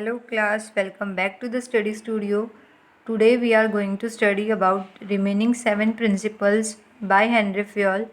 Hello class, welcome back to the study studio. Today we are going to study about remaining 7 principles by Henry Fayol.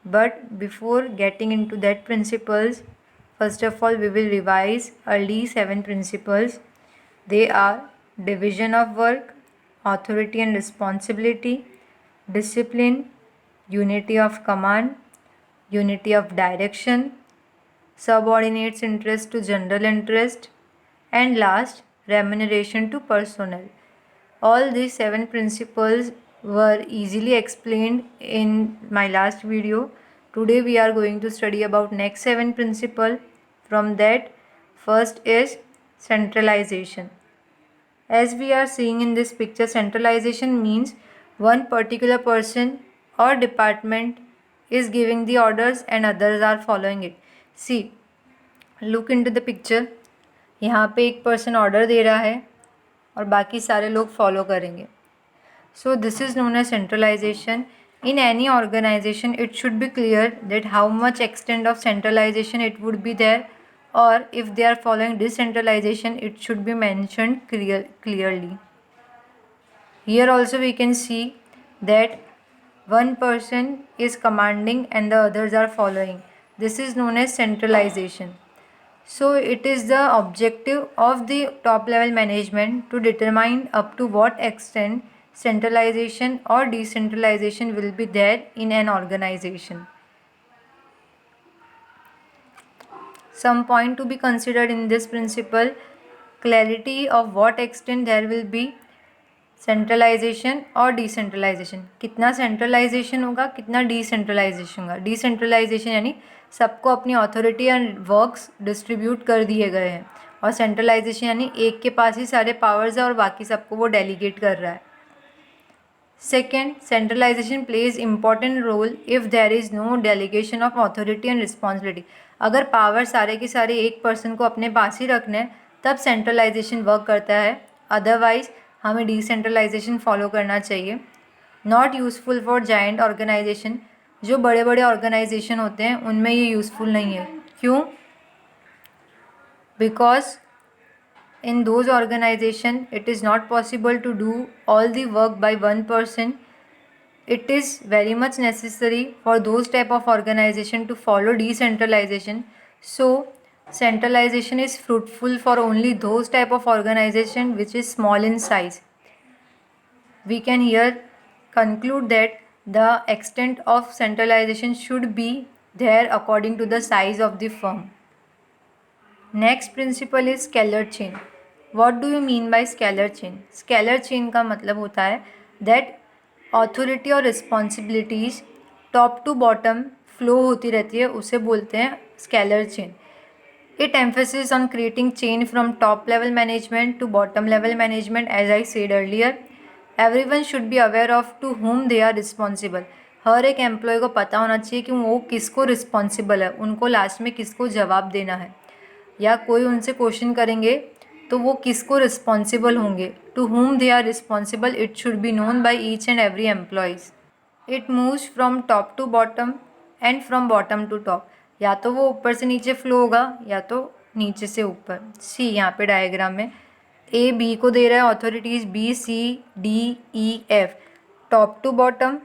But before getting into that principles, first of all we will revise early 7 principles. They are division of work, authority and responsibility, discipline, unity of command, unity of direction, subordinates interest to general interest, and last, remuneration to personnel. All these 7 principles were easily explained in my last video. Today we are going to study about next 7 principle. From that, first is centralization. As we are seeing in this picture, centralization means one particular person or department is giving the orders and others are following it. See, look into the picture. यहाँ पे एक person order दे रहा है और बाकी सारे लोग follow करेंगे. So this is known as centralisation. In any organization, it should be clear that how much extent of centralization it would be there, or if they are following decentralization, it should be mentioned clearly. Here also we can see that one person is commanding and the others are following. This is known as centralization. So it is the objective of the top level management to determine up to what extent centralization or decentralization will be there in an organization. Some point to be considered in this principle: clarity of what extent there will be centralisation और decentralisation. कितना centralisation होगा, कितना decentralisation होगा. Decentralisation यानी सबको अपनी authority and works distribute कर दिए गए हैं, और सेंट्रलाइजेशन यानी एक के पास ही सारे पावर्स है और बाकी सबको वो डेलीगेट कर रहा है. Second, centralisation plays important role if there is no delegation of authority and responsibility. अगर पावर सारे के सारे एक पर्सन को अपने पास ही रखने हैं तब सेंट्रलाइजेशन वर्क करता है, अदरवाइज हमें डिसेंट्रलाइजेशन फॉलो करना चाहिए. Not useful for giant organisation. जो बड़े बड़े ऑर्गेनाइजेशन होते हैं उनमें ये यूज़फुल नहीं है. क्यों? Because in those organization it is not possible to do all the work by one person. It is very much necessary for those type of organization to follow decentralization. So centralization is fruitful for only those type of organization which is small in size. We can here conclude that the extent of centralization should be there according to the size of the firm. Next principle is scalar chain. What do you mean by scalar chain? Scalar chain का मतलब होता है that authority और responsibilities top to bottom flow होती रहती है, उसे बोलते हैं scalar chain. It emphasizes on creating chain from top level management to bottom level management. As I said earlier, everyone should be aware of to whom they are responsible. हर एक employ को पता होना चाहिए कि वो किसको रिस्पॉन्सिबल है, उनको लास्ट में किसको जवाब देना है, या कोई उनसे क्वेश्चन करेंगे तो वो किसको रिस्पॉन्सिबल होंगे. To whom they are responsible it should be known by each and every employees. It moves from top to bottom and from bottom to top. या तो वो ऊपर से नीचे फ्लो होगा या तो नीचे से ऊपर. सी यहाँ पे डायग्राम में ए बी को दे रहा है authorities B C D E F, top to bottom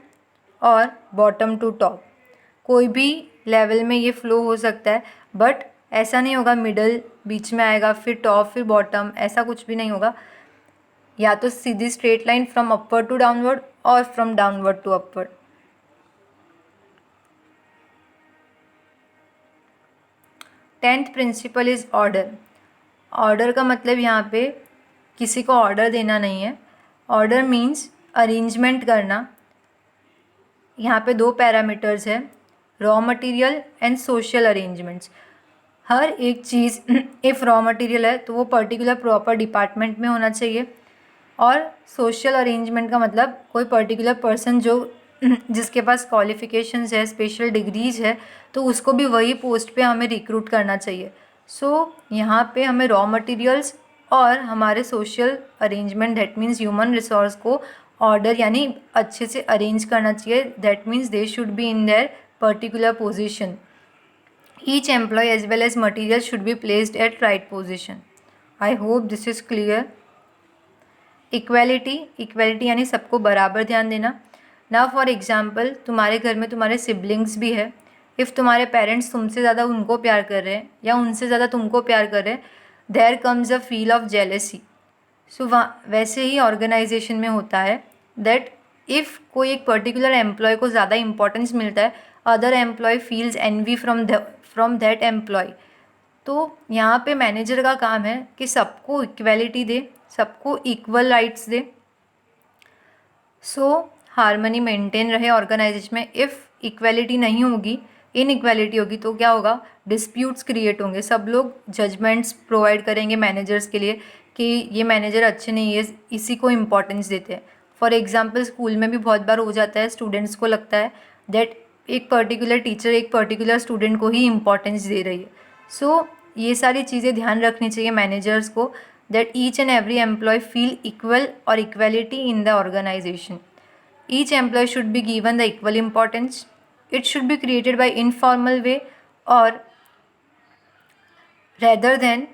और बॉटम टू टॉप. कोई भी लेवल में ये फ्लो हो सकता है, बट ऐसा नहीं होगा मिडल बीच में आएगा फिर टॉप फिर बॉटम, ऐसा कुछ भी नहीं होगा. या तो सीधी straight line from upward to downward और from downward to upward. Tenth principle is order. Order का मतलब यहाँ पे किसी को ऑर्डर देना नहीं है. ऑर्डर मीन्स अरेंजमेंट करना. यहाँ पे 2 पैरामीटर्स है, raw material and social arrangements. हर एक चीज़ इफ़ रॉ मटेरियल है तो वो पर्टिकुलर प्रॉपर डिपार्टमेंट में होना चाहिए, और सोशल अरेंजमेंट का मतलब कोई पर्टिकुलर पर्सन जो जिसके पास क्वालिफ़िकेशंस है, स्पेशल डिग्रीज़ है, तो उसको भी वही पोस्ट पे हमें रिक्रूट करना चाहिए. सो यहाँ पे हमें रॉ मटेरियल्स और हमारे social arrangement that means human resource को ऑर्डर यानी अच्छे से अरेंज करना चाहिए. That means they should be in their particular position. Each employee as well as material should be placed at right position. I hope this is clear. Equality यानी सबको बराबर ध्यान देना। नाउ फॉर एग्जाम्पल, तुम्हारे घर में तुम्हारे सिबलिंग्स भी है। इफ़ तुम्हारे पेरेंट्स तुमसे ज़्यादा उनको प्यार कर रहे हैं या उनसे ज़्यादा तुमको प्यार कर रहे हैं, there comes a feel of jealousy. So वैसे ही ऑर्गेनाइजेशन में होता है दैट इफ़ कोई एक पर्टिकुलर एम्प्लॉय को ज़्यादा इंपॉर्टेंस मिलता है, other employee feels envy from that employee. तो यहाँ पे मैनेजर का काम है कि सबको इक्वलिटी दे, सबको इक्वल राइट्स दे, सो हारमनी मेंटेन रहे ऑर्गेनाइजेशन में। इफ़ इक्वलिटी नहीं होगी, इनइक्वालिटी होगी, तो क्या होगा, डिस्प्यूट्स क्रिएट होंगे। सब लोग जजमेंट्स प्रोवाइड करेंगे मैनेजर्स के लिए कि ये मैनेजर अच्छे नहीं है, इसी को इम्पोर्टेंस देते हैं। फॉर एग्जाम्पल, स्कूल में भी बहुत बार हो जाता है, स्टूडेंट्स को लगता है दैट एक पर्टिकुलर टीचर एक पर्टिकुलर स्टूडेंट को ही इम्पोर्टेंस दे रही है। सो ये सारी चीज़ें ध्यान रखनी चाहिए मैनेजर्स को, that each and every employee feel equal or equality in the organization. Each employee should be given the equal importance. It should be created by informal way or rather than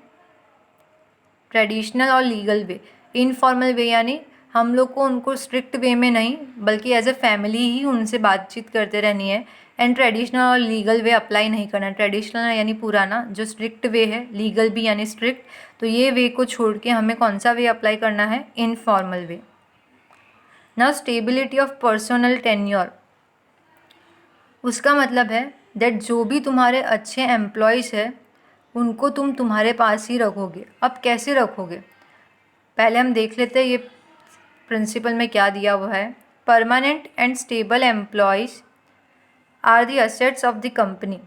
traditional और legal way. Informal वे यानी हम लोग को उनको strict वे में नहीं बल्कि as a family ही उनसे बातचीत करते रहनी है। एंड ट्रेडिशनल और लीगल वे अप्लाई नहीं करना। ट्रेडिशनल यानी पुराना जो स्ट्रिक्ट वे है, लीगल भी यानी स्ट्रिक्ट, तो ये वे को छोड़ के हमें कौन सा वे अप्लाई करना है, informal way. Now stability of personal tenure, उसका मतलब है दैट जो भी तुम्हारे अच्छे एम्प्लॉयज़ है उनको तुम तुम्हारे पास ही रखोगे। अब कैसे रखोगे, पहले हम देख लेते हैं ये प्रिंसिपल में क्या दिया हुआ है। Permanent and stable employees are the assets of the company.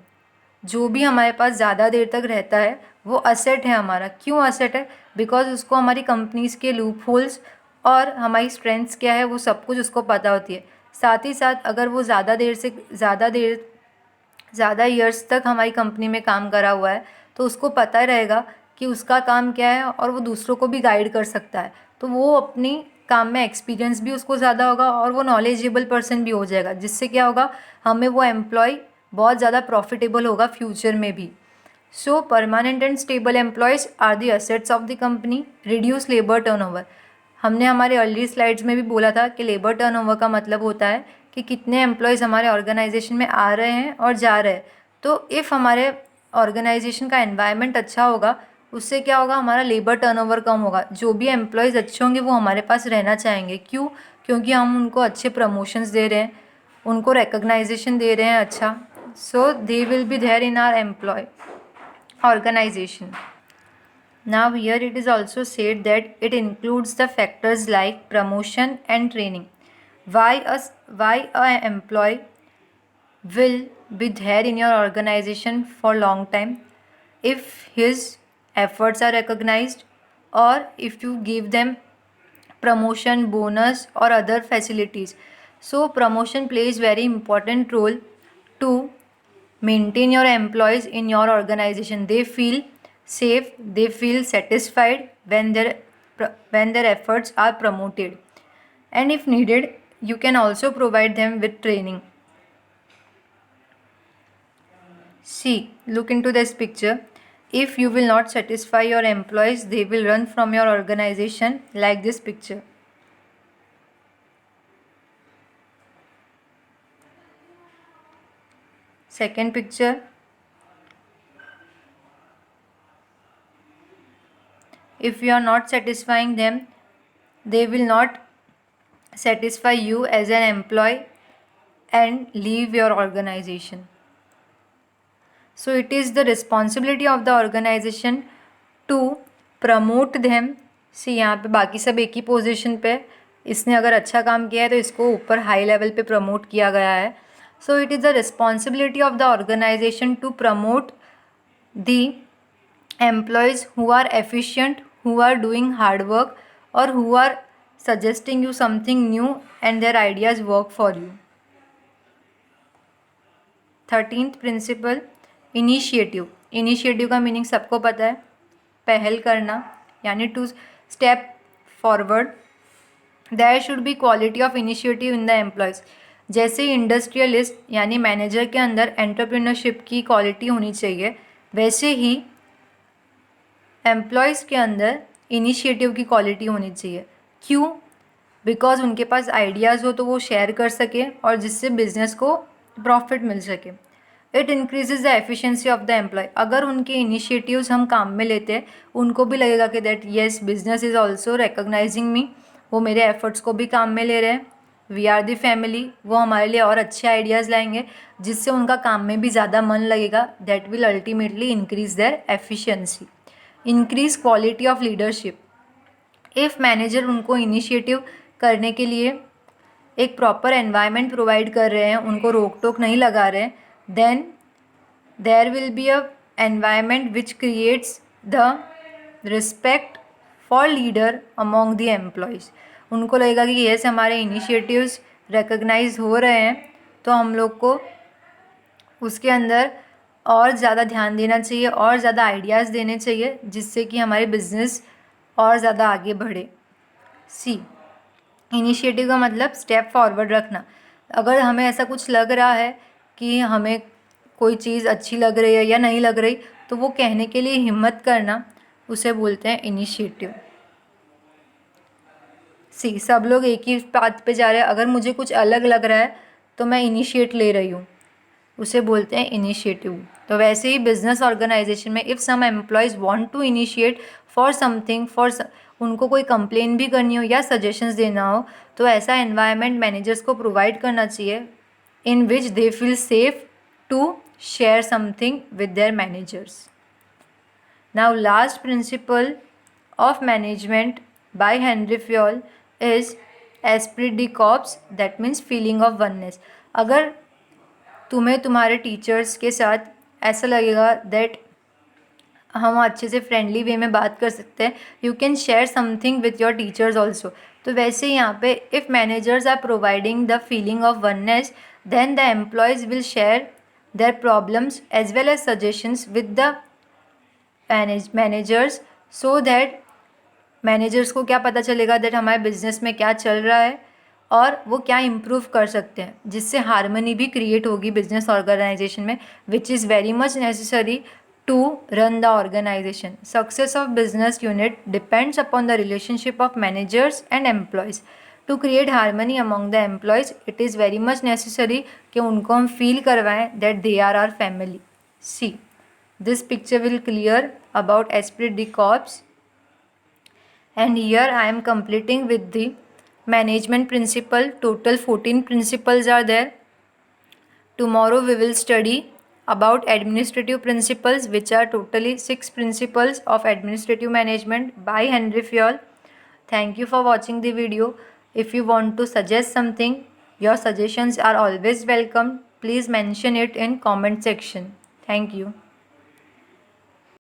जो भी हमारे पास ज़्यादा देर तक रहता है वो असेट है हमारा। क्यों असेट है, बिकॉज उसको हमारी कंपनीज़ के लूप होल्स और हमारी स्ट्रेंथ्स क्या है वो सब कुछ उसको पता होती है। साथ ही साथ अगर वो ज़्यादा ईयर्स तक हमारी कंपनी में काम करा हुआ है तो उसको पता रहेगा कि उसका काम क्या है और वो दूसरों को भी गाइड कर सकता है। तो वो अपनी काम में एक्सपीरियंस भी उसको ज़्यादा होगा और वो नॉलेजेबल पर्सन भी हो जाएगा, जिससे क्या होगा, हमें वो एम्प्लॉय बहुत ज़्यादा प्रॉफिटेबल होगा फ्यूचर में भी। So permanent and stable employees are the assets of the company. Reduce labour turnover, हमने हमारे अर्ली स्लाइड्स में भी बोला था कि लेबर टर्नओवर का मतलब होता है कि कितने एम्प्लॉयज़ हमारे ऑर्गेनाइजेशन में आ रहे हैं और जा रहे हैं। तो इफ़ हमारे ऑर्गेनाइजेशन का एनवायरनमेंट अच्छा होगा उससे क्या होगा, हमारा लेबर टर्नओवर कम होगा। जो भी एम्प्लॉयज़ अच्छे होंगे वो हमारे पास रहना चाहेंगे। क्यों, क्योंकि हम उनको अच्छे प्रमोशंस दे रहे हैं, उनको रिकग्नाइजेशन दे रहे हैं अच्छा। So they will be there in our employ organization. Now here it is also said that it includes the factors like promotion and training. Why a employee will be there in your organization for long time? If his efforts are recognized or if you give them promotion, bonus or other facilities. So promotion plays very important role to maintain your employees in your organization. They feel safe, they feel satisfied when their efforts are promoted, and if needed you can also provide them with training. See, look into this picture. If you will not satisfy your employees, they will run from your organization, like this picture. Second picture, if you are not satisfying them, they will not satisfy you as an employee and leave your organization. So it is the responsibility of the organization to promote them. See, यहाँ पे बाकी सब एक ही position पे, इसने अगर अच्छा काम किया है तो इसको ऊपर हाई लेवल पे प्रमोट किया गया है. So it is the responsibility of the organization to promote the employees who are efficient, who are doing hard work, or who are suggesting you something new and their ideas work for you. 13th principle, initiative. Initiative का meaning सबको पता है, पहल करना यानी to step forward. There should be quality of initiative in the employees. जैसे industrialist यानी manager के अंदर एंटरप्रेन्योरशिप की क्वालिटी होनी चाहिए, वैसे ही एम्प्लॉयज़ के अंदर इनिशिएटिव की क्वालिटी होनी चाहिए। क्यों? बिकॉज उनके पास आइडियाज़ हो तो वो शेयर कर सके और जिससे बिजनेस को प्रॉफिट मिल सके। It increases the efficiency of the employee. अगर उनके इनिशिएटिव्स हम काम में लेते हैं, उनको भी लगेगा कि that yes business is also recognising me, वो मेरे एफर्ट्स को भी काम में ले रहे हैं। वी आर दी फैमिली, वो हमारे लिए और अच्छे आइडियाज़ लाएंगे जिससे उनका काम में भी ज़्यादा मन लगेगा। That will ultimately increase their efficiency. Increase quality of leadership. If manager उनको इनिशिएटिव करने के लिए एक प्रॉपर एनवायरनमेंट प्रोवाइड कर रहे हैं, उनको रोक टोक नहीं लगा रहे हैं, then there will be a environment which creates the respect for leader among the employees. उनको लगेगा कि येस हमारे इनिशिएटिव्स रिकग्नाइज हो रहे हैं, तो हम लोग को उसके अंदर और ज़्यादा ध्यान देना चाहिए और ज़्यादा आइडियाज़ देने चाहिए जिससे कि हमारे बिजनेस और ज़्यादा आगे बढ़े। सी, इनिशिएटिव का मतलब स्टेप फॉरवर्ड रखना। अगर हमें ऐसा कुछ लग रहा है कि हमें कोई चीज़ अच्छी लग रही है या नहीं लग रही, तो वो कहने के लिए हिम्मत करना, उसे बोलते हैं इनिशिएटिव। सी, सब लोग एक ही बात पे जा रहे हैं, अगर मुझे कुछ अलग लग रहा है तो मैं इनिशिएट ले रही हूँ, उसे बोलते हैं इनिशिएटिव। तो वैसे ही बिजनेस ऑर्गेनाइजेशन में if some employees want to initiate for something, उनको कोई कंप्लेन भी करनी हो या सजेशंस देना हो, तो ऐसा एनवायरनमेंट मैनेजर्स को प्रोवाइड करना चाहिए in which they feel safe to share something with their managers. Now last principle of management by Henri Fayol is esprit de corps, that means feeling of oneness. अगर तुम्हें तुम्हारे teachers के साथ ऐसा लगेगा दैट हम अच्छे से फ्रेंडली वे में बात कर सकते हैं, you can share something with your teachers also. तो वैसे ही यहाँ पे if managers are providing the feeling of oneness, then the employees will share their problems as well as suggestions with the managers, so that managers को क्या पता चलेगा that हमारे बिजनेस में क्या चल रहा है और वो क्या इम्प्रूव कर सकते हैं, जिससे हार्मनी भी क्रिएट होगी बिजनेस ऑर्गेनाइजेशन में, which is very much necessary to run the organisation. Success of business unit depends upon the relationship of managers and employees. To create harmony among the employees it is very much necessary कि उनको हम feel करवाएं that they are our family. See, this picture will clear about Esprit de Corps, and here I am completing with the management principle. Total 14 principles are there. Tomorrow we will study about administrative principles, which are totally 6 principles of administrative management by Henry Fayol. Thank you for watching the video. If you want to suggest something, your suggestions are always welcome. Please mention it in comment section. Thank you.